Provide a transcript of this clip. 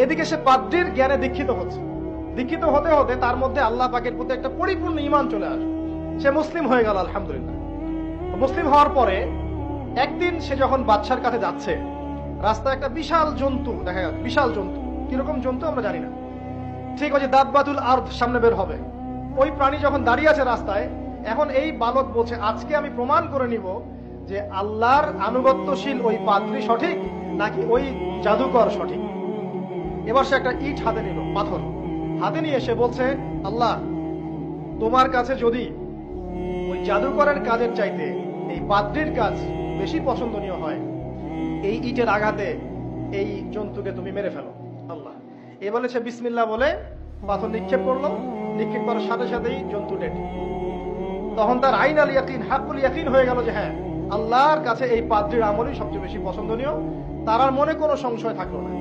এদিকে সে পাদ্রীর জ্ঞানে দীক্ষিত হচ্ছে। দীক্ষিত হতে হতে তার মধ্যে আল্লাহ পাকের প্রতি একটা পরিপূর্ণ ঈমান চলে আসে, সে মুসলিম হয়ে গেল আলহামদুলিল্লাহ। মুসলিম হওয়ার পরে একদিন সে যখন বাদশার কাছে যাচ্ছে, রাস্তায় একটা বিশাল জন্তু দেখা যাচ্ছে। বিশাল জন্তু, কিরকম জন্তু আমরা জানি না, ঠিক ওই যে দাব্বাতুল আরদ সামনে বের হবে, ওই প্রাণী যখন দাঁড়িয়ে আছে রাস্তায়, এখন এই বালক বলছে আজকে আমি প্রমাণ করে নিব যে আল্লাহর আনুগত্যশীল ওই পাদ্রী সঠিক নাকি ওই জাদুকর সঠিক। এবার সে একটা ইট হাতে নিল, পাথর হাতে নিয়ে সে বলছে, আল্লাহ তোমার কাছে যদি ওই জাদুকরের কাজের চাইতে এই পাদ্রীর কাজ বেশি পছন্দনীয় হয়, এই ইটের আঘাতে এই জন্তুকে তুমি মেরে ফেলো আল্লাহ। এ বলে সে বিসমিল্লাহ বলে পাথর নিক্ষেপ করলো, নিক্ষেপ করার সাথে সাথেই জন্তু ডেড। তখন তার আইন আল ইয়াকিন, হাক্কুল ইয়াকিন হয়ে গেল যে হ্যাঁ, আল্লাহর কাছে এই পাদ্রীর আমলই সবচেয়ে বেশি পছন্দনীয়। তার আর মনে কোনো সংশয় থাকলো না।